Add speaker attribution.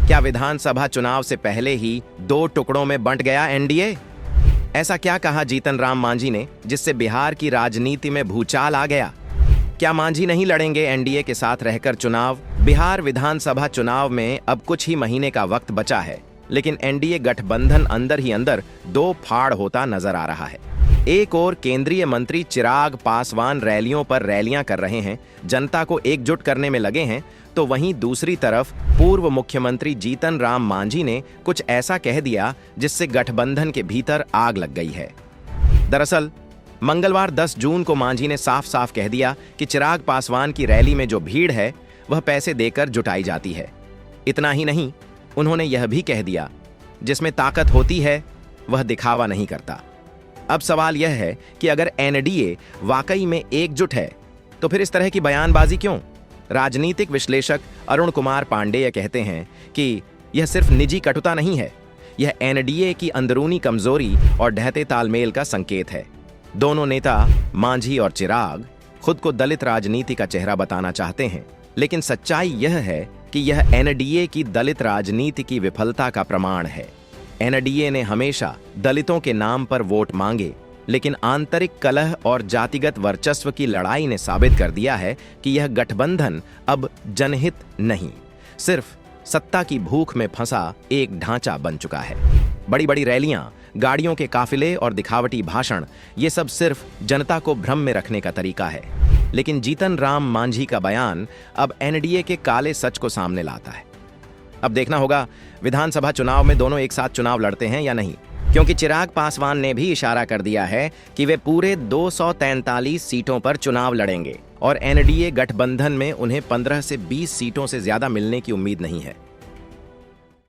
Speaker 1: क्या विधानसभा चुनाव से पहले ही दो टुकड़ों में बंट गया एनडीए? ऐसा क्या कहा जीतन राम मांझी ने जिससे बिहार की राजनीति में भूचाल आ गया? क्या मांझी नहीं लड़ेंगे एनडीए के साथ रहकर चुनाव? बिहार विधानसभा चुनाव में अब कुछ ही महीने का वक्त बचा है, लेकिन एनडीए गठबंधन अंदर ही अंदर दो फाड़ होता नजर आ रहा है। एक ओर केंद्रीय मंत्री चिराग पासवान रैलियों पर रैलियां कर रहे हैं, जनता को एकजुट करने में लगे हैं, तो वहीं दूसरी तरफ पूर्व मुख्यमंत्री जीतन राम मांझी ने कुछ ऐसा कह दिया जिससे गठबंधन के भीतर आग लग गई है। दरअसल मंगलवार 10 जून को मांझी ने साफ साफ कह दिया कि चिराग पासवान की रैली में जो भीड़ है वह पैसे देकर जुटाई जाती है। इतना ही नहीं, उन्होंने यह भी कह दिया, जिसमें ताकत होती है वह दिखावा नहीं करता। अब सवाल यह है कि अगर एनडीए वाकई में एकजुट है तो फिर इस तरह की बयानबाजी क्यों? राजनीतिक विश्लेषक अरुण कुमार पांडेय कहते हैं कि यह सिर्फ निजी कटुता नहीं है, यह एनडीए की अंदरूनी कमजोरी और ढहते तालमेल का संकेत है। दोनों नेता मांझी और चिराग खुद को दलित राजनीति का चेहरा बताना चाहते हैं, लेकिन सच्चाई यह है कि यह एनडीए की दलित राजनीति की विफलता का प्रमाण है। एनडीए ने हमेशा दलितों के नाम पर वोट मांगे, लेकिन आंतरिक कलह और जातिगत वर्चस्व की लड़ाई ने साबित कर दिया है कि यह गठबंधन अब जनहित नहीं, सिर्फ सत्ता की भूख में फंसा एक ढांचा बन चुका है। बड़ी बड़ी रैलियां, गाड़ियों के काफिले और दिखावटी भाषण, ये सब सिर्फ जनता को भ्रम में रखने का तरीका है। लेकिन जीतन राम मांझी का बयान अब एनडीए के काले सच को सामने लाता है। अब देखना होगा विधानसभा चुनाव में दोनों एक साथ चुनाव लड़ते हैं या नहीं, क्योंकि चिराग पासवान ने भी इशारा कर दिया है कि वे पूरे 243 सीटों पर चुनाव लड़ेंगे और एनडीए गठबंधन में उन्हें 15 से 20 सीटों से ज्यादा मिलने की उम्मीद नहीं है।